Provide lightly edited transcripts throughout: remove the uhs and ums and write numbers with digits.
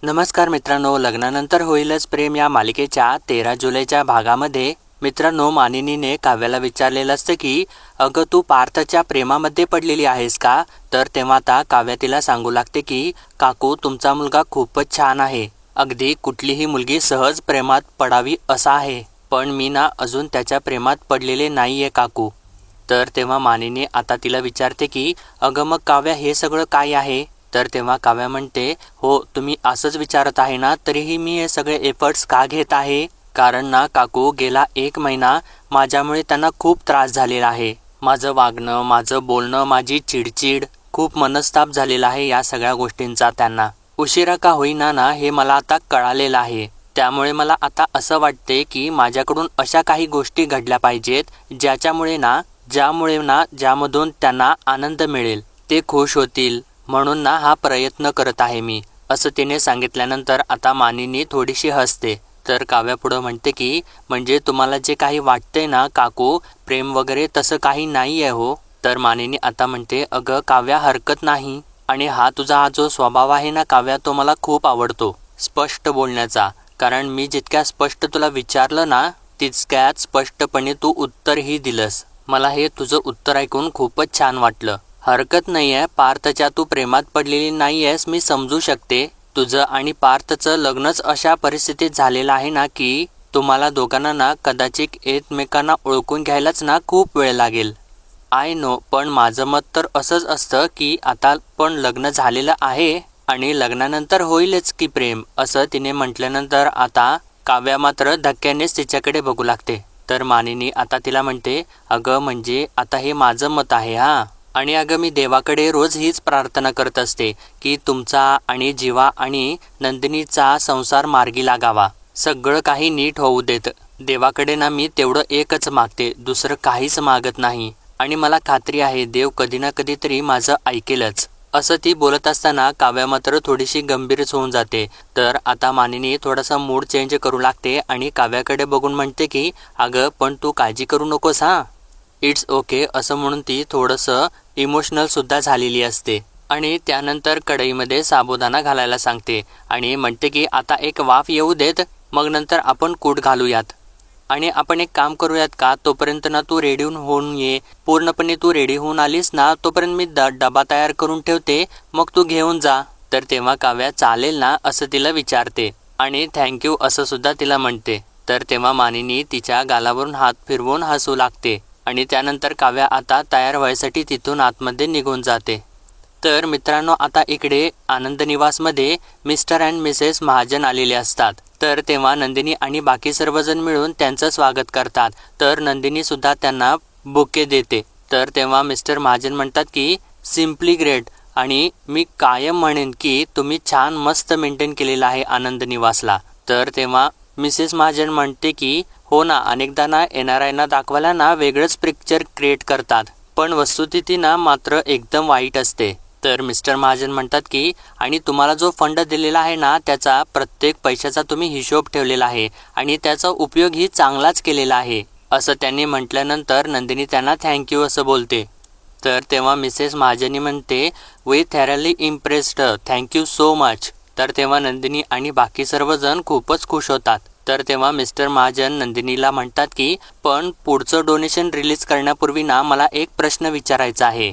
नमस्कार मित्रांनो, लग्नानंतर होईलच प्रेम या मालिकेच्या 13 जुलैच्या भागामध्ये मित्रांनो मानिनीने काव्याला विचारलेलं असतं की अगं तू पार्थच्या प्रेमामध्ये पडलेली आहेस का? तर तेव्हा आता काव्या तिला सांगू लागते की काकू तुमचा मुलगा खूपच छान आहे, अगदी कुठलीही मुलगी सहज प्रेमात पडावी असा आहे, पण मी ना अजून त्याच्या प्रेमात पडलेले नाहीये काकू. तर तेव्हा मानिनी आता तिला विचारते की अगं मग काव्या हे सगळं काय आहे? तर तेव्हा काव्या म्हणते हो तुम्ही असंच विचारत आहे ना, तरीही मी हे सगळे एफर्ट्स का घेत आहे? कारण ना काकू गेला 1 महिना माझ्यामुळे त्यांना खूप त्रास झालेला आहे. माझं वागणं, माझं बोलणं, माझी चिडचिड, खूप मनस्ताप झालेला आहे या सगळ्या गोष्टींचा त्यांना. उशिरा का होईना ना हे मला आता कळालेलं आहे. त्यामुळे मला आता असं वाटते की माझ्याकडून अशा काही गोष्टी घडल्या पाहिजेत ज्यामुळे ज्यामधून त्यांना आनंद मिळेल, ते खुश होतील, म्हणून ना हा प्रयत्न करत आहे मी, असं तिने सांगितल्यानंतर आता मानिनी थोडीशी हसते. तर काव्या पुढं म्हणते की म्हणजे तुम्हाला जे काही वाटतंय ना काकू, प्रेम वगैरे तसं काही नाही आहे हो. तर मानिनी आता म्हणते अगं काव्या हरकत नाही, आणि हा जो स्वभाव आहे ना काव्या, तो मला खूप आवडतो, स्पष्ट बोलण्याचा. कारण मी जितक्या स्पष्ट तुला विचारलं ना तितक्याच स्पष्टपणे तू उत्तरही दिलंस. मला हे तुझं उत्तर ऐकून खूपच छान वाटलं. हरकत नाहीये, पार्थच्या तू प्रेमात पडलेली नाहीयेस, मी समजू शकते. तुझं आणि पार्थचं लग्नच अशा परिस्थितीत झालेलं आहे ना की तुम्हाला दोघांना ना कदाचित एकमेकांना ओळखून घ्यायलाच ना खूप वेळ लागेल. आय नो, पण माझं मत तर असंच असतं की आता पण लग्न झालेलं आहे आणि लग्नानंतर होईलच की प्रेम, असं तिने म्हटल्यानंतर आता काव्या मात्र धक्क्यानेच तिच्याकडे बघू लागते. तर मानिनी आता तिला म्हणते अगं म्हणजे आता हे माझं मत आहे हा, आणि अगं मी देवाकडे रोज हीच प्रार्थना करत असते की तुमचा आणि जीवा आणि नंदिनीचा संसार मार्गी लागावा, सगळं काही नीट होऊ देत. देवाकडे ना मी तेवढं एकच मागते, दुसरं काहीच मागत नाही, आणि मला खात्री आहे देव कधी ना कधीतरी माझं ऐकेलच. असं ती बोलत असताना काव्या मात्र थोडीशी गंभीरच होऊन जाते. तर आता मानिनी थोडासा मूड चेंज करू लागते आणि काव्याकडे बघून म्हणते की अगं पण तू काळजी करू नकोस हा, इट्स ओके, असं म्हणून ती थोडंसं इमोशनल सुद्धा झालेली असते. आणि त्यानंतर कढईमध्ये साबुदाणा घालायला सांगते आणि म्हणते की आता एक वाफ येऊ देत, मग नंतर आपण कूट घालूयात, आणि आपण एक काम करूयात का, तोपर्यंत ना तू रेडी होऊन ये. पूर्णपणे तू रेडी होऊन आलीस ना तोपर्यंत मी डबा तयार करून ठेवते, मग तू घेऊन जा. तर तेव्हा काव्या चालेल ना असं तिला विचारते आणि थँक्यू असं सुद्धा तिला म्हणते. तर तेव्हा मानिनी तिच्या गालावरून हात फिरवून हसू लागते आणि त्यानंतर काव्या आता तयार व्हायसाठी तिथून आतमध्ये निघून जाते. तर मित्रांनो आता इकडे आनंद निवासमध्ये मिस्टर अँड मिसेस महाजन आलेले असतात. तर तेव्हा नंदिनी आणि बाकी सर्वजण मिळून त्यांचं स्वागत करतात. तर नंदिनी सुद्धा त्यांना बुके देते. तर तेव्हा मिस्टर महाजन म्हणतात की सिम्पली ग्रेट, आणि मी कायम म्हणेन की तुम्ही छान मस्त मेंटेन केलेलं आहे आनंद निवासला. तर तेव्हा मिसेस महाजन म्हणते की हो ना, अनेकदा ना येणाऱ्यांना दाखवायला ना वेगळंच पिक्चर क्रिएट करतात, पण वस्तुस्थिती ना मात्र एकदम वाईट असते. तर मिस्टर महाजन म्हणतात की आणि तुम्हाला जो फंड दिलेला आहे ना त्याचा प्रत्येक पैशाचा तुम्ही हिशोब ठेवलेला आहे आणि त्याचा उपयोगही चांगलाच केलेला आहे, असं त्यांनी म्हटल्यानंतर नंदिनी त्यांना थँक्यू असं बोलते. तर तेव्हा मिसेस महाजनी म्हणते we thoroughly impressed, thank you so much. तर तेव्हा नंदिनी आणि बाकी सर्वजण खूपच खुश होतात. तर तेव्हा मिस्टर महाजन नंदिनीला म्हणतात की पण पुढचं डोनेशन रिलीज करण्यापूर्वी ना मला एक प्रश्न विचारायचा आहे.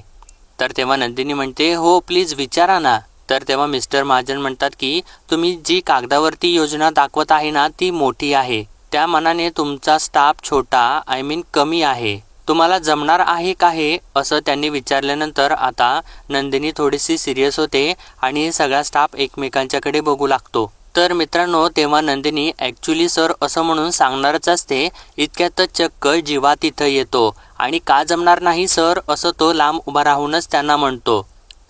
तर तेव्हा नंदिनी म्हणते हो प्लीज विचारा ना. तर तेव्हा मिस्टर महाजन म्हणतात की तुम्ही जी कागदावरती योजना दाखवत आहे ना ती मोठी आहे, त्या मानाने तुमचा स्टाफ छोटा कमी आहे, तुम्हाला जमणार आहे का हे, असं त्यांनी विचारल्यानंतर आता नंदिनी थोडीशी सिरियस होते आणि सगळा स्टाफ एकमेकांच्याकडे बघू लागतो. तर मित्रांनो तेव्हा नंदिनी ॲक्च्युली सर असं म्हणून सांगणारच असते, इतक्यातच चक्क जीवा तिथं येतो आणि का जमणार नाही सर असं तो लांब उभा राहूनच त्यांना म्हणतो.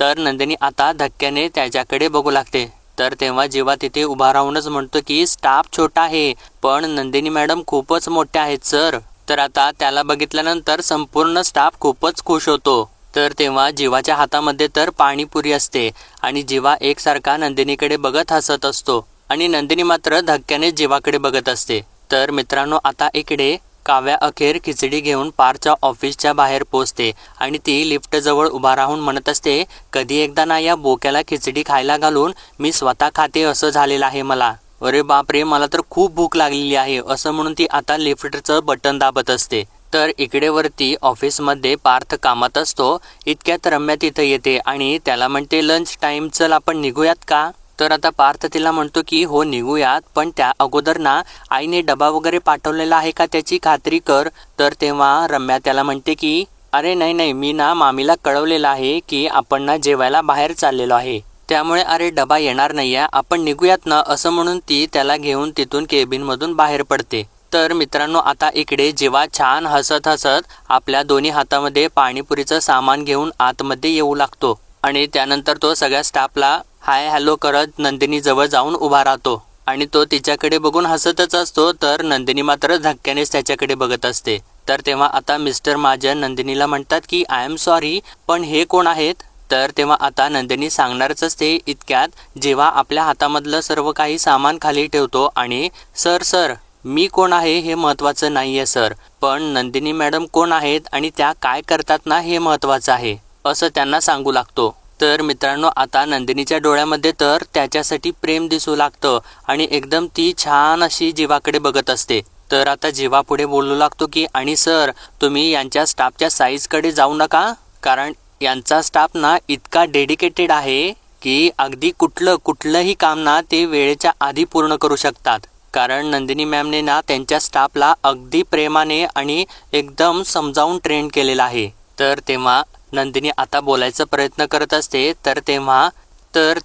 तर नंदिनी आता धक्क्याने त्याच्याकडे बघू लागते. तर तेव्हा जीवा तिथे उभा राहूनच म्हणतो की स्टाफ छोटा आहे पण नंदिनी मॅडम खूपच मोठ्या आहेत सर. तर आता त्याला बघितल्यानंतर संपूर्ण स्टाफ खूपच खुश होतो. तर तेव्हा जीवाच्या हातामध्ये तर पाणीपुरी असते आणि जीवा एकसारखा नंदिनीकडे बघत हसत असतो आणि नंदिनी मात्र धक्क्याने जीवाकडे बघत असते. तर मित्रांनो आता इकडे काव्या अखेर खिचडी घेऊन पार्थच्या ऑफिसच्या बाहेर पोहोचते आणि ती लिफ्टजवळ उभा राहून म्हणत असते, कधी एकदा ना या बोक्याला खिचडी खायला घालून मी स्वतः खाते असं झालेलं आहे मला. अरे बापरे, मला तर खूप भूक लागलेली आहे असं म्हणून ती आता लिफ्टचं बटन दाबत असते. तर इकडे वरती ऑफिसमध्ये पार्थ कामात असतो. इतक्यात रम्या तिथं येते आणि त्याला म्हणते, लंच टाईम, चल आपण निघूयात का? तर आता पार्थ तिला म्हणतो की हो निघूयात, पण त्या अगोदर ना आईने डबा वगैरे पाठवलेला आहे का त्याची खात्री कर. तर तेव्हा रम्या त्याला म्हणते की अरे नाही, मी ना मामीला कळवलेलं आहे की आपण ना जेवायला बाहेर चाललेलो आहे, त्यामुळे अरे डबा येणार नाहीये, आपण निघूयात ना असं म्हणून ती त्याला घेऊन तिथून केबिनमधून बाहेर पडते. तर मित्रांनो, आता इकडे जेव्हा छान हसत हसत आपल्या दोन्ही हातामध्ये पाणीपुरीचं सामान घेऊन आतमध्ये येऊ लागतो आणि त्यानंतर तो सगळ्या स्टाफला हाय हॅलो करत नंदिनी जवळ जाऊन उभा राहतो आणि तो तिच्याकडे बघून हसतच असतो. तर नंदिनी मात्र धक्क्यानेच त्याच्याकडे बघत असते. तर तेव्हा आता मिस्टर महाजन नंदिनीला म्हणतात की आय एम सॉरी, पण हे कोण आहेत? तर तेव्हा आता नंदिनी सांगणारच असते. इतक्यात जेव्हा आपल्या हातामधलं सर्व काही सामान खाली ठेवतो आणि सर मी कोण आहे हे महत्त्वाचं नाहीये सर, पण नंदिनी मॅडम कोण आहेत आणि त्या काय करतात ना हे महत्त्वाचं आहे असं त्यांना सांगू लागतो. तर मित्रांनो, आता नंदिनीच्या डोळ्यामध्ये तर त्याच्यासाठी प्रेम दिसू लागतं आणि एकदम ती छान अशी जीवाकडे बघत असते. तर आता जीवा पुढे बोलू लागतो की आणि सर, तुम्ही यांच्या स्टाफच्या साईजकडे जाऊ नका, कारण यांचा स्टाफ ना इतका डेडिकेटेड आहे की अगदी कुठलंही काम ना ते वेळेच्या आधी पूर्ण करू शकतात, कारण नंदिनी मॅमने ना त्यांच्या स्टाफला अगदी प्रेमाने आणि एकदम समजावून ट्रेन केलेला आहे. तर तेव्हा नंदिनी आता बोलायचा प्रयत्न करत असते. तर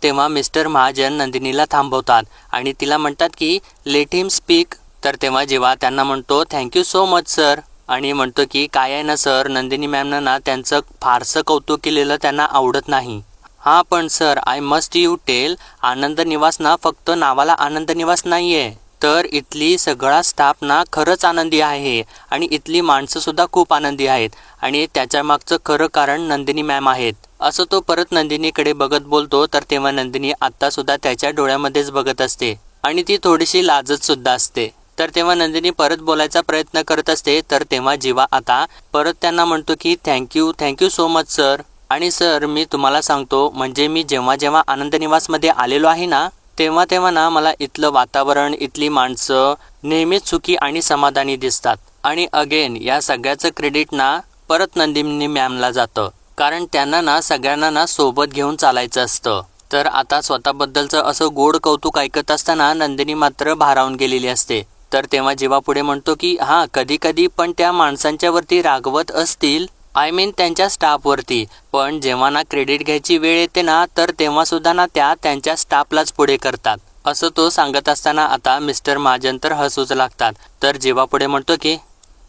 तेव्हा मिस्टर महाजन नंदिनीला थांबवतात आणि तिला म्हणतात की लेट हिम स्पीक. तर तेव्हा जेव्हा त्यांना म्हणतो थँक्यू सो मच सर आणि म्हणतो की काय आहे ना सर, नंदिनी मॅमनं ना त्यांचं फारसं कौतुक केलेलं त्यांना आवडत नाही. हां पण sir, I must you tell, Anand Niwas ना फक्त नावाला आनंद निवास नाहीये, तर इथली सगळा स्टाफ ना खरंच आनंदी आहे आणि इथली माणसं सुद्धा खूप आनंदी आहेत आणि त्याच्या मागचं खरं कारण नंदिनी मॅम आहेत असं तो परत नंदिनीकडे बघत बोलतो. तर तेव्हा नंदिनी आत्ता सुद्धा त्याच्या डोळ्यामध्येच बघत असते आणि ती थोडीशी लाजत सुद्धा असते. तर तेव्हा नंदिनी परत बोलायचा प्रयत्न करत असते. तर तेव्हा जीवा आता परत त्यांना म्हणतो की थँक्यू सो मच सर. आणि सर, मी तुम्हाला सांगतो, म्हणजे मी जेव्हा आनंद निवासमध्ये आलेलो आहे ना तेव्हा ना मला इथलं वातावरण, इथली माणसं नेहमीच सुखी आणि समाधानी दिसतात. आणि अगेन या सगळ्याचं क्रेडिट ना परत नंदिनी मॅमला जातं, कारण त्यांना ना सगळ्यांना ना सोबत घेऊन चालायचं असतं. तर आता स्वतःबद्दलचं असं गोड कौतुक ऐकत असताना नंदिनी मात्र भारावून गेलेली असते. तर तेव्हा जीवा पुढे म्हणतो की हां, कधी पण त्या माणसांच्या वरती रागवत असतील, आय मीन त्यांच्या स्टाफवरती, पण जेव्हा ना क्रेडिट घ्यायची वेळ येते ना तर तेव्हा सुद्धा ना त्या त्यांच्या स्टाफलाच पुढे करतात असं तो सांगत असताना आता मिस्टर महाजन तर हसूच लागतात. तर जीवा पुढे म्हणतो की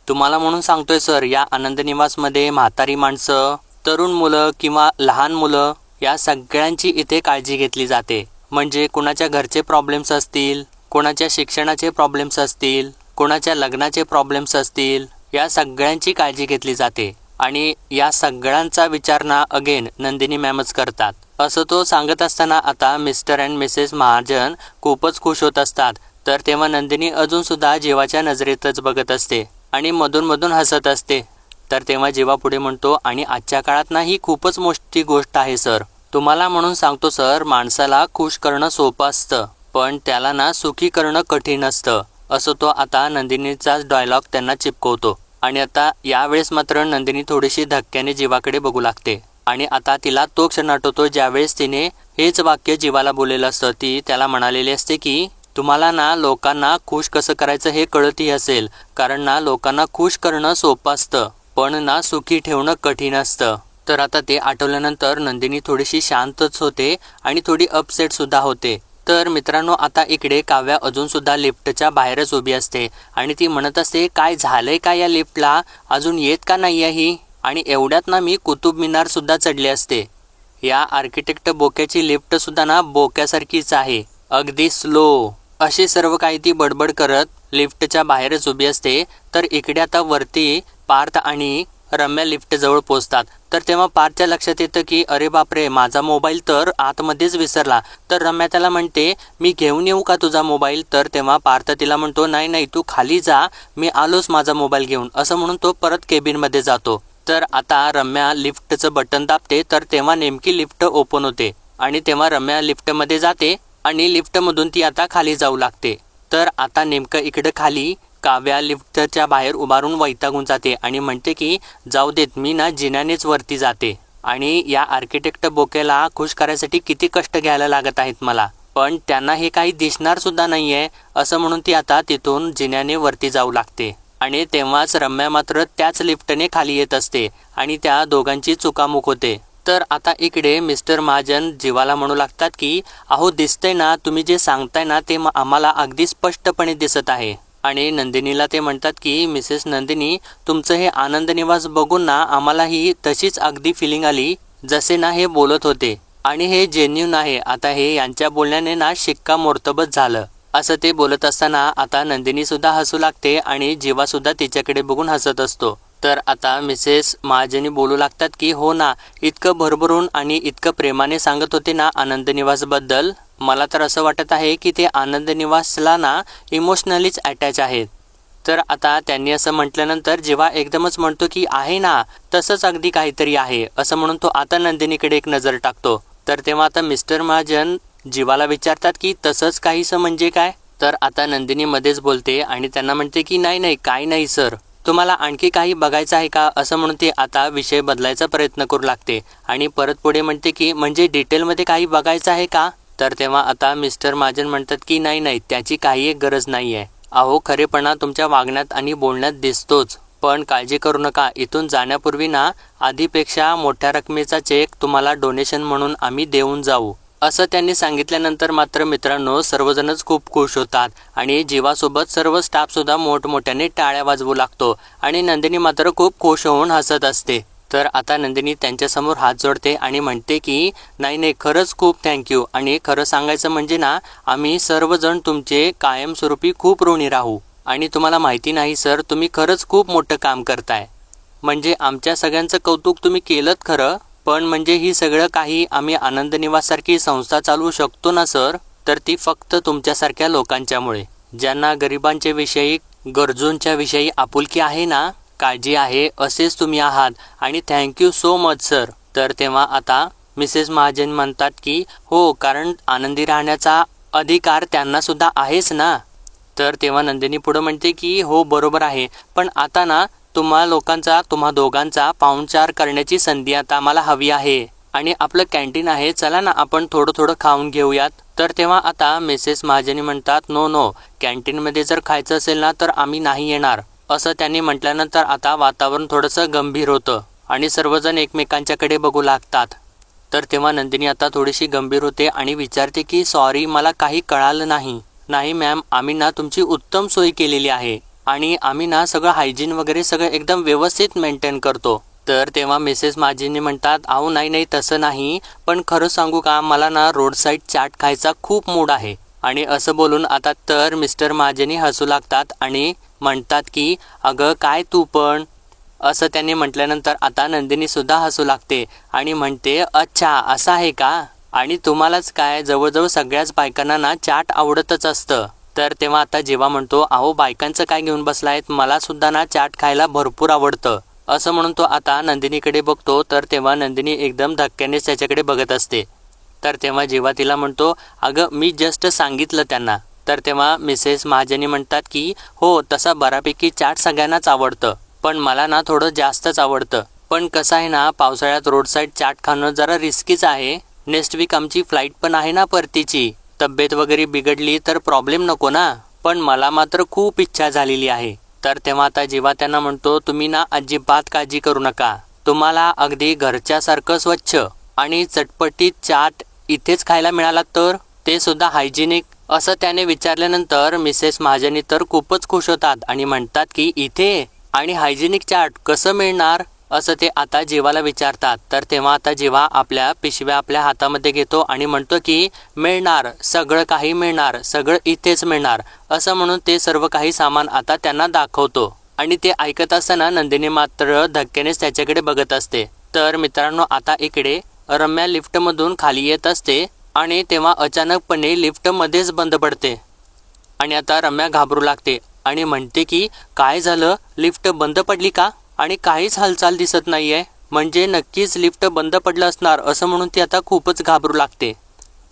तुम्हाला म्हणून सांगतोय सर, या आनंद निवासमध्ये म्हातारी माणसं, तरुण मुलं किंवा लहान मुलं या सगळ्यांची इथे काळजी घेतली जाते. म्हणजे कुणाच्या घरचे प्रॉब्लेम्स असतील, कोणाच्या शिक्षणाचे प्रॉब्लेम्स असतील, कोणाच्या लग्नाचे प्रॉब्लेम्स असतील, या सगळ्यांची काळजी घेतली जाते आणि या सगळ्यांचा विचार ना अगेन नंदिनी मॅमच करतात असं तो सांगत असताना आता मिस्टर अँड मिसेस महाजन खूपच खुश होत असतात. तर तेव्हा नंदिनी अजून सुद्धा जीवाच्या नजरेतच बघत असते आणि मधून हसत असते. तर तेव्हा जीवा पुढे म्हणतो आणि आजच्या काळात ना ही खूपच मोठी गोष्ट आहे सर, तुम्हाला म्हणून सांगतो सर, माणसाला खुश करणं सोपं असतं पण त्याला ना सुखी करणं कठीण असतं असं तो आता नंदिनीचाच डायलॉग त्यांना चिपकवतो. आणि आता यावेळेस मात्र नंदिनी थोडीशी धक्क्याने जीवाकडे बघू लागते आणि आता तिला तो क्षण आठवतो ज्यावेळेस तिने हेच वाक्य जीवाला बोललेलं असतं. ती त्याला म्हणालेली असते की तुम्हाला ना लोकांना खुश कसं करायचं हे कळतही असेल, कारण ना लोकांना खुश करणं सोपं असतं पण ना सुखी ठेवणं कठीण असतं. तर आता ते आठवल्यानंतर नंदिनी थोडीशी शांतच होते आणि थोडी अपसेट सुद्धा होते. तर मित्रांनो, आता इकडे काव्या अजून सुद्धा लिफ्टच्या बाहेरच उभी असते आणि ती म्हणत असते काय झालंय का या लिफ्टला, अजून येत का नाही ही, आणि एवढ्यात ना मी कुतुब मिनार सुद्धा चढले असते. या आर्किटेक्ट बोक्याची लिफ्ट सुद्धा ना बोक्यासारखीच आहे, अगदी स्लो, अशी सर्व काही ती बडबड करत लिफ्टच्या बाहेरच उभी असते. तर इकडे आता वरती पार्थ आणि रम्या लिफ्ट जवळ पोहोचतात. तर तेव्हा पार्थच्या लक्षात येतं की अरे बापरे, माझा मोबाईल तर आतमध्येच विसरला. तर रम्या त्याला म्हणते मी घेऊन येऊ का तुझा मोबाईल. तर तेव्हा पार्थ तिला म्हणतो नाही नाही, तू खाली जा, मी आलोच माझा मोबाईल घेऊन, असं म्हणून तो परत केबिनमध्ये जातो. तर आता रम्या लिफ्टचं बटन दाबते. तर तेव्हा नेमकी लिफ्ट ओपन होते आणि तेव्हा रम्या लिफ्टमध्ये जाते आणि लिफ्टमधून ती आता खाली जाऊ लागते. तर आता नेमकं इकडं खाली काव्या लिफ्टच्या बाहेर उभारून वैतागून जाते आणि म्हणते की जाऊ देत, मी ना जिन्यानेच वरती जाते आणि या आर्किटेक्ट बोकेला खुश करायसाठी किती कष्ट घ्यायला लागत आहेत मला, पण त्यांना हे काही दिसणार सुद्धा नाहीये, असं म्हणून ती आता तिथून जिन्याने वरती जाऊ लागते. आणि तेव्हाच रम्या मात्र त्याच लिफ्टने खाली येत असते आणि त्या दोघांची चुकामुक होते. तर आता इकडे मिस्टर महाजन जीवाला म्हणू लागतात की अहो दिसतंय ना, तुम्ही जे सांगताय ना ते आम्हाला अगदी स्पष्टपणे दिसत आहे. आणि नंदिनीला ते म्हणतात की मिसेस नंदिनी, तुमचं हे आनंद निवास बघून ना आम्हाला ही तशीच अगदी फिलिंग आली जसे ना हे बोलत होते आणि हे जेन्युइन आहे. आता हे यांच्या बोलण्याने ना शिक्कामोर्तबच झालं. असं ते बोलत असताना आता नंदिनी सुद्धा हसू लागते आणि जीवा सुद्धा तिच्याकडे बघून हसत असतो. तर आता मिसेस महाजनी बोलू लागतात की हो ना, इतकं भरभरून आणि इतकं प्रेमाने सांगत होते ना आनंद निवासबद्दल, मला तर असं वाटत आहे की ते आनंद निवासला ना इमोशनलीच अटॅच आहेत. तर आता त्यांनी असं म्हटल्यानंतर जेव्हा एकदमच म्हणतो की आहे ना, तसंच अगदी काहीतरी आहे, असं म्हणून तो आता नंदिनीकडे एक नजर टाकतो. तर तेव्हा आता मिस्टर महाजन जीवाला विचारतात की तसंच काहीसं म्हणजे काय. तर आता नंदिनी मध्येच बोलते आणि त्यांना म्हणते की नाही नाही, काही नाही सर, तुम्हाला आणखी काही बघायचं आहे का, असं म्हणून ते आता विषय बदलायचा प्रयत्न करू लागते आणि परत पुढे म्हणते की म्हणजे डिटेलमध्ये काही बघायचं आहे का. तर तेव्हा आता मिस्टर महाजन म्हणतात की नाही नाही, त्याची काही एक गरज नाही आहे. अहो खरेपणा तुमच्या वागण्यात आणि बोलण्यात दिसतोच, पण काळजी करू नका, इथून जाण्यापूर्वी ना आधीपेक्षा मोठ्या रकमेचा चेक तुम्हाला डोनेशन म्हणून आम्ही देऊन जाऊ, असं त्यांनी सांगितल्यानंतर मात्र मित्रांनो सर्वजणच खूप खुश होतात आणि जीवासोबत सर्व स्टाफ सुद्धा मोठमोठ्याने टाळ्या वाजवू लागतो आणि नंदिनी मात्र खूप खुश होऊन हसत असते. तर आता नंदिनी त्यांच्यासमोर हात जोडते आणि म्हणते की नाही नाही, खरंच खूप थँक्यू, आणि खरं सांगायचं म्हणजे ना आम्ही सर्वजण तुमचे कायमस्वरूपी खूप ऋणी राहू. आणि तुम्हाला माहिती नाही सर, तुम्ही खरंच खूप मोठं काम करताय. म्हणजे आमच्या सगळ्यांचं कौतुक तुम्ही केलंत खरं, पण म्हणजे ही सगळं काही आम्ही आनंद निवाससारखी संस्था चालवू शकतो ना सर, तर ती फक्त तुमच्यासारख्या लोकांच्यामुळे, ज्यांना गरिबांच्या विषयी, गरजूंच्या विषयी आपुलकी आहे ना, काळजी आहे, असेच तुम्ही आहात आणि थँक्यू सो मच सर. तर तेव्हा आता मिसेस महाजन म्हणतात की हो, कारण आनंदी राहण्याचा अधिकार त्यांना सुद्धा आहेच ना. तर तेव्हा नंदिनी पुढे म्हणते की हो बरोबर आहे, पण आता ना तुम्हा लोकांचा, तुम्हा दोघांचा पाहुणचार करण्याची संधी आता आम्हाला हवी आहे आणि आपलं कॅन्टीन आहे, चला ना आपण थोडं थोडं खाऊन घेऊयात. तर तेव्हा आता मिसेस महाजनी म्हणतात नो नो, कॅन्टीनमध्ये जर खायचं असेल ना तर आम्ही नाही येणार, असं त्यांनी म्हटल्यानंतर आता वातावरण थोडंसं गंभीर होतं आणि सर्वजण एकमेकांच्याकडे बघू लागतात. तर तेव्हा नंदिनी आता थोडीशी गंभीर होते आणि विचारते की सॉरी, मला काही कळालं नाही. नाही मॅम, आम्ही ना तुमची उत्तम सोय केलेली आहे आणि आम्ही ना सगळं हायजीन वगैरे सगळं एकदम व्यवस्थित मेंटेन करतो. तर तेव्हा मिसेस महाजनी म्हणतात अहो नाही नाही, तसं नाही, पण खरं सांगू का, मला ना रोड साईड चाट खायचा खूप मूड आहे. आणि असं बोलून आता तर मिस्टर महाजनी हसू लागतात आणि म्हणतात की अगं काय तू पण, असं त्यांनी म्हटल्यानंतर आता नंदिनी सुद्धा हसू लागते आणि म्हणते अच्छा असं आहे का, आणि तुम्हालाच काय, जवळजवळ सगळ्याच बायकांना ना चाट आवडतच असतं. तर तेव्हा आता जेव्हा म्हणतो अहो बायकांचं काय घेऊन बसलायत, मला सुद्धा ना चाट खायला भरपूर आवडतं, असं म्हणून तो आता नंदिनीकडे बघतो. तर तेव्हा नंदिनी एकदम धक्क्यानेच त्याच्याकडे बघत असते. तर तेव्हा जेव्हा तिला म्हणतो अगं मी जस्ट सांगितलं त्यांना. तर तेव्हा मिसेस महाजनी म्हणतात की हो, तसा बऱ्यापैकी चाट सगळ्यांनाच आवडतं, पण मला ना थोडं जास्तच आवडतं. पण कसं आहे ना, पावसाळ्यात रोड साईड चाट खाणं जरा रिस्कीच आहे. नेक्स्ट वीक आमची फ्लाईट पण आहे ना परतीची, तब्येत वगैरे बिघडली तर प्रॉब्लेम नको ना, पण मला मात्र खूप इच्छा झालेली आहे. तर तेव्हा आता जेव्हा त्यांना म्हणतो तुम्ही ना अजिबात काळजी करू नका, तुम्हाला अगदी घरच्यासारखं स्वच्छ आणि चटपटीत चाट इथेच खायला मिळाला, तर ते सुद्धा हायजिनिक, असं त्याने विचारल्यानंतर मिसेस महाजनी तर खूपच खुश होतात आणि म्हणतात की इथे आणि हायजिनिक चाट कसं मिळणार, असं ते आता जीवाला विचारतात. तर तेव्हा आता जीवा आपल्या पिशव्या आपल्या हातामध्ये घेतो आणि म्हणतो की मिळणार, सगळं काही मिळणार, सगळं इथेच मिळणार, असं म्हणून ते सर्व काही सामान आता त्यांना दाखवतो. आणि ते ऐकत असताना नंदिनी मात्र धक्क्यानेच त्याच्याकडे बघत असते. तर मित्रांनो, आता इकडे रम्या लिफ्टमधून खाली येत असते आणि तेव्हा अचानकपणे लिफ्ट मध्येच बंद पडते आणि आता रम्या घाबरू लागते आणि म्हणते की काय झालं, लिफ्ट बंद पडली का? आणि काहीच हालचाल दिसत नाहीये, म्हणजे नक्कीच लिफ्ट बंद पडलं असणार असं म्हणून ती आता खूपच घाबरू लागते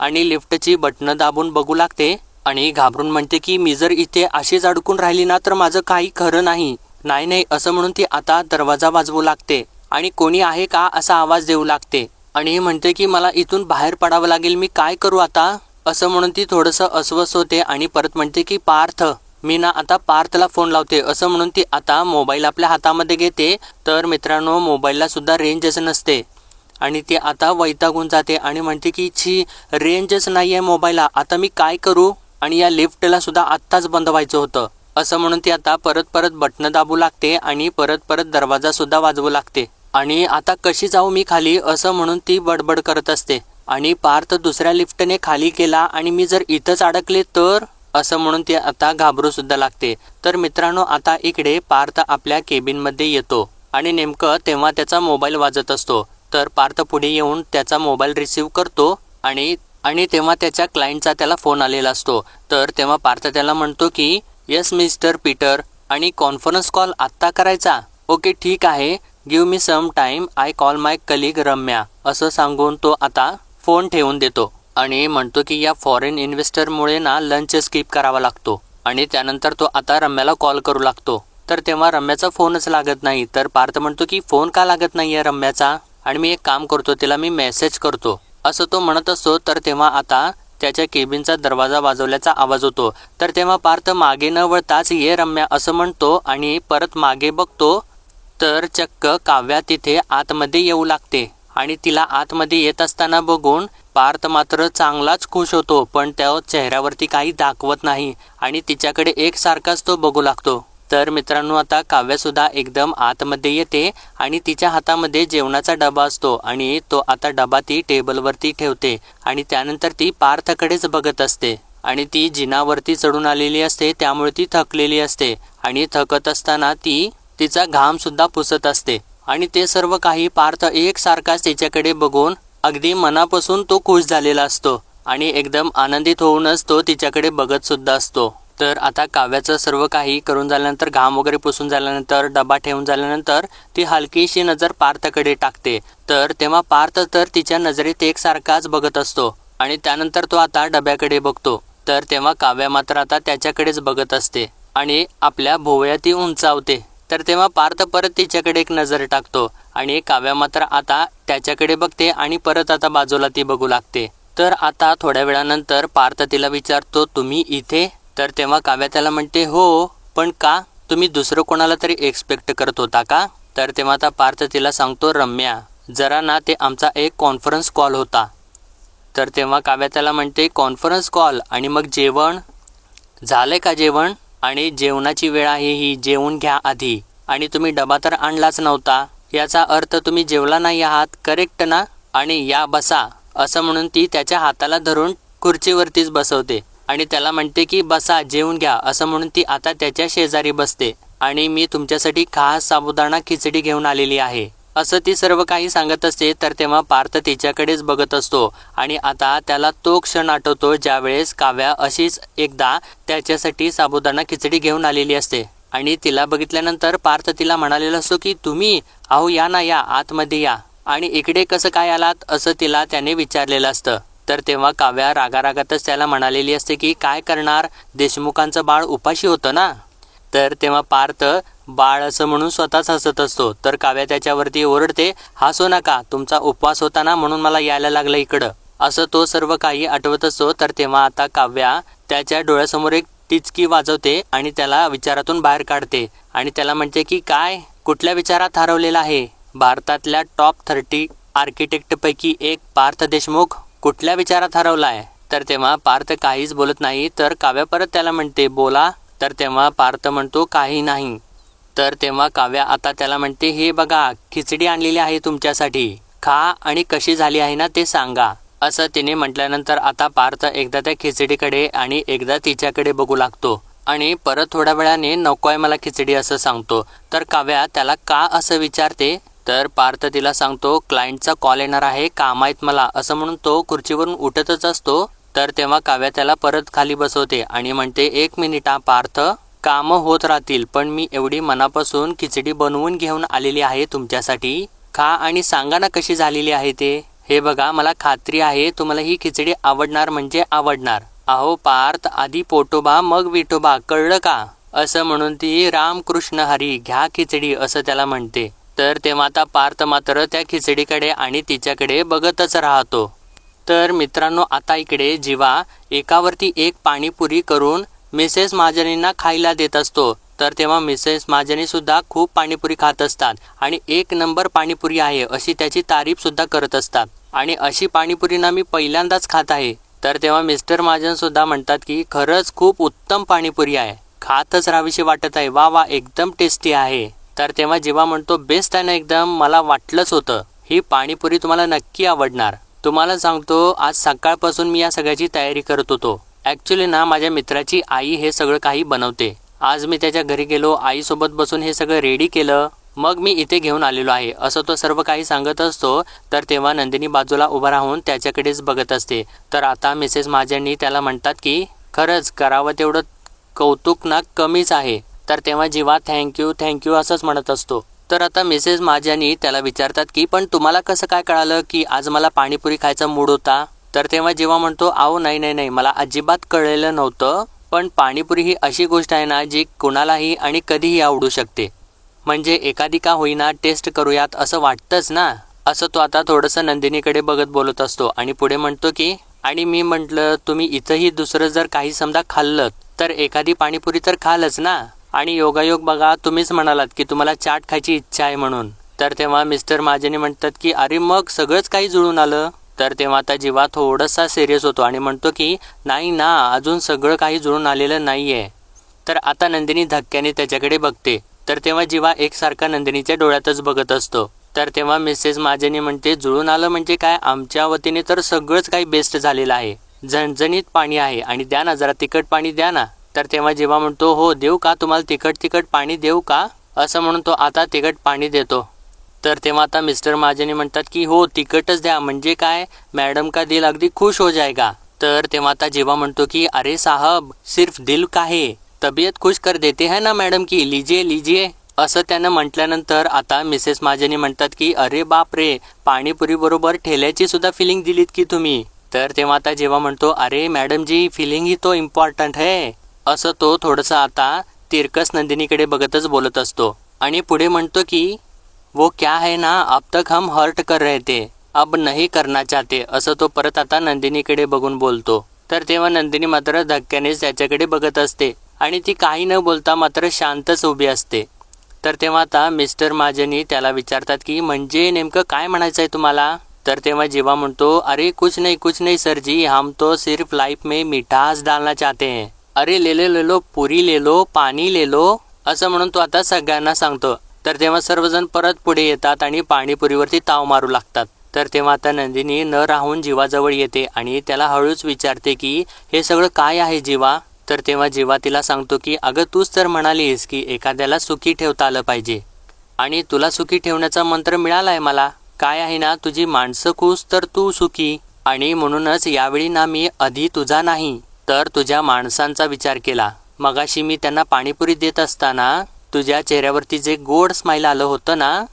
आणि लिफ्टची बटणं दाबून बघू लागते आणि घाबरून म्हणते की मी जर इथे अशीच अडकून राहिली ना तर माझं काही खरं नाही. नाही असं म्हणून ती आता दरवाजा वाजवू लागते आणि कोणी आहे का असा आवाज देऊ लागते आणि म्हणते की मला इथून बाहेर पडावं लागेल, मी काय करू आता? असं म्हणून ती थोडंसं अस्वस्थ होते आणि परत म्हणते की पार्थ, मी ना आता पार्थला फोन लावते. असं म्हणून ती आता मोबाईल आपल्या हातामध्ये घेते. तर मित्रांनो, मोबाईलला सुद्धा रेंजच नसते आणि ती आता वैतागून जाते आणि म्हणते की छी, रेंजच नाही आहे मोबाईलला, आता मी काय करू? आणि या लिफ्टला सुद्धा आत्ताच बंद व्हायचं होतं. असं म्हणून ती आता परत बटणं दाबू लागते आणि परत दरवाजा सुद्धा वाजवू लागते आणि आता कशी जाऊ मी खाली असं म्हणून ती बडबड करत असते आणि पार्थ दुसऱ्या लिफ्टने खाली गेला आणि मी जर इथंच अडकले तर, असं म्हणून ती आता घाबरू सुद्धा लागते. तर मित्रांनो, आता इकडे पार्थ आपल्या केबिनमध्ये येतो आणि नेमकं तेव्हा त्याचा मोबाईल वाजत असतो. तर पार्थ पुढे येऊन त्याचा मोबाईल रिसीव्ह करतो आणि तेव्हा त्याच्या क्लायंटचा त्याला फोन आलेला असतो. तर तेव्हा पार्थ त्याला म्हणतो की येस मिस्टर पीटर, आणि कॉन्फरन्स कॉल आत्ता करायचा? ओके ठीक आहे, give me some time, I call my colleague Ramya, असं सांगून तो आता फोन ठेवून देतो आणि म्हणतो की या फॉरेन इन्व्हेस्टरमुळे ना लंच स्किप करावा लागतो आणि त्यानंतर तो आता रम्याला कॉल करू लागतो. तर तेव्हा रम्याचा फोनच लागत नाही. तर पार्थ म्हणतो की फोन का लागत नाहीये रम्याचा, आणि मी एक काम करतो, तिला मी मेसेज करतो, असं तो म्हणत असतो. तर तेव्हा आता त्याच्या केबिनचा दरवाजा वाजवल्याचा आवाज होतो. तर तेव्हा पार्थ मागे न वळताच ये रम्या असं म्हणतो आणि परत मागे बघतो तर चक्क काव्या तिथे आतमध्ये येऊ लागते आणि तिला आतमध्ये येत असताना बघून पार्थ मात्र चांगलाच खुश होतो, पण त्या चेहऱ्यावरती काही दाखवत नाही आणि तिच्याकडे एकसारखाच तो बघू लागतो. तर मित्रांनो, आता काव्या सुद्धा एकदम आतमध्ये येते आणि तिच्या हातामध्ये जेवणाचा डबा असतो आणि तो आता डबा ती टेबलवरती ठेवते आणि त्यानंतर ती पार्थकडेच बघत असते आणि ती जिनावरती चढून आलेली असते, त्यामुळे ती थकलेली असते आणि थकत असताना ती तिचा घाम सुद्धा पुसत असते आणि ते सर्व काही पार्थ एकसारखाच तिच्याकडे बघून अगदी मनापासून तो खुश झालेला असतो आणि एकदम आनंदित होऊनच तो तिच्याकडे बघत सुद्धा असतो. तर आता काव्याचं सर्व काही करून झाल्यानंतर, घाम वगैरे पुसून झाल्यानंतर, डबा ठेवून झाल्यानंतर ती हलकीशी नजर पार्थकडे टाकते. तर तेव्हा पार्थ तर तिच्या नजरेत एकसारखाच बघत असतो आणि त्यानंतर तो आता डब्याकडे बघतो. तर तेव्हा काव्या मात्र आता त्याच्याकडेच बघत असते आणि आपल्या भोवया ती उंचावते. तर तेव्हा पार्थ परत तिच्याकडे एक नजर टाकतो आणि काव्या मात्र आता त्याच्याकडे बघते आणि परत आता बाजूला ती बघू लागते. तर आता थोड्या वेळानंतर पार्थ तिला विचारतो, तुम्ही इथे? तर तेव्हा काव्या त्याला म्हणते, हो, पण का? तुम्ही दुसरं कोणाला तरी एक्सपेक्ट करत होता का? तर तेव्हा आता पार्थ तिला सांगतो, रम्या जरा ना, ते आमचा एक कॉन्फरन्स कॉल होता. तर तेव्हा काव्या त्याला म्हणते, कॉन्फरन्स कॉल आणि मग जेवण झालंय का? जेवण? आणि जेवणाची वेळ आहे ही, जेवून घ्या आधी, आणि तुम्ही डबा तर आणलाच नव्हता, याचा अर्थ तुम्ही जेवला नाही आहात, करेक्ट ना? आणि या बसा, असं म्हणून ती त्याच्या हाताला धरून खुर्चीवरतीच बसवते आणि त्याला म्हणते की बसा, जेवून घ्या, असं म्हणून ती आता त्याच्या शेजारी बसते आणि मी तुमच्यासाठी खास साबुदाणा खिचडी घेऊन आलेली आहे, असं ती सर्व काही सांगत असते. तर तेव्हा पार्थ तिच्याकडेच बघत असतो आणि आता त्याला तो क्षण आठवतो ज्यावेळेस काव्या अशीच एकदा त्याच्यासाठी साबुदाणा खिचडी घेऊन आलेली असते आणि तिला बघितल्यानंतर पार्थ तिला म्हणालेला असतो की तुम्ही, अहो या ना, या आतमध्ये या, आणि इकडे कसं काय आलात, असं तिला त्याने विचारलेलं असतं. तर तेव्हा काव्या रागारागातच त्याला म्हणालेली असते की काय करणार, देशमुखांचं बाळ उपाशी होतं ना. तर तेव्हा पार्थ बाळ असं म्हणून स्वतःच हसत असतो. तर काव्या त्याच्यावरती ओरडते, हसू नका, तुमचा उपवास होता ना म्हणून मला यायला लागलं इकडं, असं तो सर्व काही आठवत असतो. तर तेव्हा आता काव्या त्याच्या डोळ्यासमोर एक टिचकी वाजवते आणि त्याला विचारातून बाहेर काढते आणि त्याला म्हणते की काय, कुठल्या विचारात हरवलेला आहे? भारतातल्या टॉप 30 आर्किटेक्टपैकी एक पार्थ देशमुख कुठल्या विचारात हरवलाय? तर तेव्हा पार्थ काहीच बोलत नाही. तर काव्या परत त्याला म्हणते, बोला. तर तेव्हा पार्थ म्हणतो, काही नाही. तर तेव्हा काव्या आता त्याला म्हणते, हे बघा, खिचडी आणलेली आहे तुमच्यासाठी, खा आणि कशी झाली आहे ना ते सांगा, असं तिने म्हटल्यानंतर आता पार्थ एकदा त्या खिचडीकडे आणि एकदा तिच्याकडे बघू लागतो. आणि परत थोड्या वेळाने नको आहे मला खिचडी असं सांगतो. तर काव्या त्याला का असं विचारते. तर पार्थ तिला सांगतो क्लायंटचा कॉल येणार आहे, काम आहेत मला असं म्हणून तो खुर्चीवरून उठतच असतो. तर तेव्हा काव्या त्याला परत खाली बसवते आणि म्हणते 1 मिनिट पार्थ, कामं होत राहतील पण मी एवढी मनापासून खिचडी बनवून घेऊन आलेली आहे तुमच्यासाठी. खा आणि सांगा ना कशी झालेली आहे ते. हे बघा मला खात्री आहे तुम्हाला ही खिचडी आवडणार म्हणजे आवडणार. अहो पार्थ, आधी पोटोबा मग विठोबा, कळलं का. असं म्हणून ती रामकृष्ण हरी घ्या खिचडी असं त्याला म्हणते. तर तेव्हा आता पार्थ मात्र त्या खिचडीकडे आणि तिच्याकडे बघतच राहतो. तर मित्रांनो आता इकडे जीवा एकावरती एक पाणीपुरी करून मिसेस महाजनींना खायला देत असतो. तर तेव्हा मिसेस महाजनी सुद्धा खूप पाणीपुरी खात असतात आणि 1 नंबर पाणीपुरी आहे अशी त्याची तारीफ सुद्धा करत असतात. आणि अशी पाणीपुरी ना मी पहिल्यांदाच खात आहे. तर तेव्हा मिस्टर महाजन सुद्धा म्हणतात की खरंच खूप उत्तम पाणीपुरी आहे, खातच राहावीशी वाटत आहे, वा वा एकदम टेस्टी आहे. तर तेव्हा जीवा म्हणतो बेस्ट आहे ना एकदम, मला वाटलंच होतं ही पाणीपुरी तुम्हाला नक्की आवडणार. तुम्हाला सांगतो आज सकाळपासून मी या सगळ्याची तयारी करत होतो. ॲक्च्युली ना माझ्या मित्राची आई हे सगळं काही बनवते. आज मी त्याच्या घरी गेलो, आईसोबत बसून हे सगळं रेडी केलं, मग मी इथे घेऊन आलेलो आहे असं तो सर्व काही सांगत असतो. तर तेव्हा नंदिनी बाजूला उभा राहून त्याच्याकडेच बघत असते. तर आता मिसेस महाजनी त्याला म्हणतात की खरंच करावं तेवढं कौतुक ना कमीच आहे. तर तेव्हा जीवा थँक्यू असंच म्हणत असतो. तर आता मिसेस महाजनी त्याला विचारतात की पण तुम्हाला कसं काय कळालं की आज मला पाणीपुरी खायचा मूड होता. तर तेव्हा जीवा म्हणतो अहो नाही मला अजिबात कळलेलं नव्हतं, पण पाणीपुरी ही अशी गोष्ट आहे ना जी कोणालाही आणि कधीही आवडू शकते. म्हणजे एखादी का होईना टेस्ट करूयात असं वाटतंच ना. असं तो आता थोडंसं नंदिनीकडे बघत बोलत असतो आणि पुढे म्हणतो की आणि मी म्हटलं तुम्ही इथंही दुसरं जर काही समजा खाल्लं तर एखादी पाणीपुरी तर खालच ना. आणि योगायोग बघा तुम्हीच म्हणालात की तुम्हाला चाट खायची इच्छा आहे म्हणून. तर तेव्हा मिस्टर महाजनी म्हणतात की अरे मग सगळंच काही जुळून आलं. तर तेव्हा आता जीवा थोडासा सिरियस होतो आणि म्हणतो की नाही ना अजून सगळं काही जुळून आलेलं नाहीये. तर आता नंदिनी धक्क्याने त्याच्याकडे बघते. तर तेव्हा जीवा एकसारखा नंदिनीच्या डोळ्यातच बघत असतो. तर तेव्हा मिसेस महाजनी म्हणते जुळून आलं म्हणजे काय, आमच्या वतीने तर सगळंच काही बेस्ट झालेलं आहे, झणझणीत पाणी आहे आणि द्या ना जरा तिखट पाणी द्या ना. तर तेव्हा जीवा म्हणतो हो देऊ का तुम्हाला तिखट पाणी देऊ का असं म्हणून तो आता तिखट पाणी देतो. तर तेव्हा आता मिस्टर महाजनी म्हणतात की हो तिखटच द्या म्हणजे काय मॅडम का दिल अगदी खुश हो जाएगा. तर तेव्हा आता जीवा म्हणतो की अरे साहब सिर्फ दिल का है, तबीयत खुश कर देते हैं ना मॅडम की, लीजिए असं त्यानं म्हटल्यानंतर आता मिसेस महाजनी म्हणतात की अरे बाप रे पाणीपुरी बरोबर ठेल्याची सुद्धा फिलिंग दिलीत की तुम्ही. तर तेव्हा आता जेव्हा म्हणतो अरे मॅडम जी फिलिंग ही तो इम्पॉर्टंट है असं तो थोडंसं आता तिरकस नंदिनीकडे बघतच बोलत असतो. आणि पुढे म्हणतो की वो क्या है ना अब तक हम हर्ट कर रहे थे अब नहीं करना चाहते असं तो परत आता नंदिनीकडे बघून बोलतो. तर तेव्हा नंदिनी मात्र धक्क्यानेच त्याच्याकडे बघत असते आणि ती काही न बोलता मात्र शांतच उभी असते. तर तेव्हा आता मिस्टर महाजनी त्याला विचारतात की म्हणजे नेमकं काय म्हणायचं आहे तुम्हाला. तर तेव्हा जीवा म्हणतो अरे कुछ नहीं सर जी, हम तो सिर्फ लाइफ में मिठास डालना चाहते हैं, अरे ले लो पुरी ले लो पाणी ले लो असं म्हणून तो आता सगळ्यांना सांगतो. तर तेव्हा सर्वजण परत पुढे येतात आणि पाणीपुरीवरती ताव मारू लागतात. तर तेव्हा आता नंदिनी न राहून जीवाजवळ येते आणि त्याला हळूच विचारते की हे सगळं काय आहे जीवा. तर तेव्हा जीवा तिला सांगतो की अगं तूच तर म्हणालीस की एखाद्याला सुखी ठेवता आलं पाहिजे आणि तुला सुखी ठेवण्याचा मंत्र मिळालाय मला. काय आहे ना तुझी माणसं खुश तर तू सुखी, आणि म्हणूनच यावेळी ना मी आधी तुझा नाही तर तुझ्या माणसांचा विचार केला. मगाशी मी त्यांना पाणीपुरी देत असताना तुझ्या चेहऱ्यावरती जे गोड स्माईल आलं होतं ना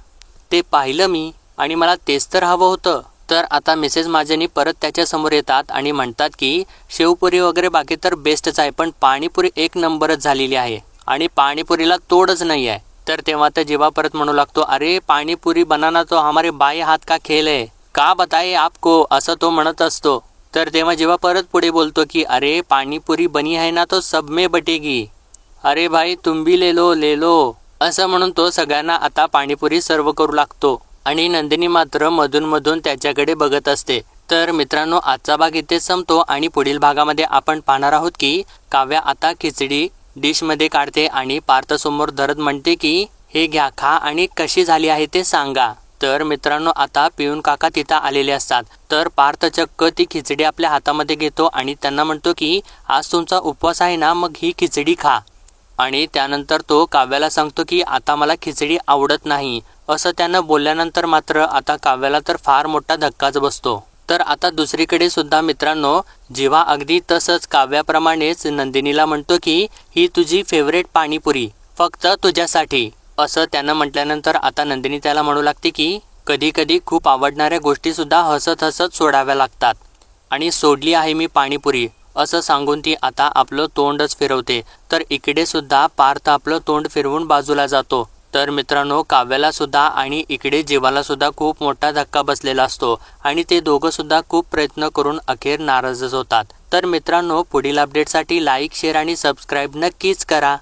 ते पाहिलं मी आणि मला तेच तर हवं होतं. तर आता मिसेस महाजनी परत त्याच्या समोर येतात आणि म्हणतात की शेवपुरी वगैरे बाकी तर बेस्टच आहे पण पाणीपुरी 1 नंबरच झालेली आहे आणि पाणीपुरीला तोडच नाही आहे. तर तेव्हा तर जीवा परत म्हणू लागतो अरे पाणीपुरी बनाना तो हमारे बाएं हाथ का खेल है, का बताए आपको असं तो म्हणत असतो. तर तेव्हा जीवा परत पुढे बोलतो की अरे पाणीपुरी बनी है ना तो सब में बटेगी, अरे भाई तुम भी ले लो असं म्हणून तो सगळ्यांना आता पाणीपुरी सर्व करू लागतो आणि नंदिनी मात्र मधून त्याच्याकडे बघत असते. तर मित्रांनो आजचा भाग इथेच संपतो आणि पुढील भागामध्ये आपण पाहणार आहोत की काव्या आता खिचडी डिशमध्ये काढते आणि पार्थसमोर धरत म्हणते की हे घ्या खा आणि कशी झाली आहे ते सांगा. तर मित्रांनो आता पिऊन काका तिथं आलेले असतात. तर पार्थ चक्क ती खिचडी आपल्या हातामध्ये घेतो आणि त्यांना म्हणतो की आज तुमचा उपवास आहे ना, मग ही खिचडी खा. आणि त्यानंतर तो काव्याला सांगतो की आता मला खिचडी आवडत नाही. असं त्यानं बोलल्यानंतर मात्र आता काव्याला तर फार मोठा धक्काच बसतो. तर आता दुसरीकडे सुद्धा मित्रांनो जीवा अगदी तसंच काव्याप्रमाणेच नंदिनीला म्हणतो की ही तुझी फेवरेट पाणीपुरी फक्त तुझ्यासाठी. असं त्यानं म्हटल्यानंतर आता नंदिनी त्याला म्हणू लागते की कधी कधी खूप आवडणाऱ्या गोष्टी सुद्धा हसत हसत सोडाव्या लागतात आणि सोडली आहे मी पाणीपुरी असं सांगून ती आता आपलं तोंडच फिरवते. तर इकडे सुद्धा पार्थ आपलं तोंड फिरवून बाजूला जातो. तर मित्रांनो काव्याला सुद्धा आणि इकडे जीवाला सुद्धा खूप मोठा धक्का बसलेला असतो आणि ते दोघं सुद्धा खूप प्रयत्न करून अखेर नाराजच होतात. तर मित्रांनो पुढील अपडेटसाठी लाईक, शेअर आणि सबस्क्राईब नक्कीच करा.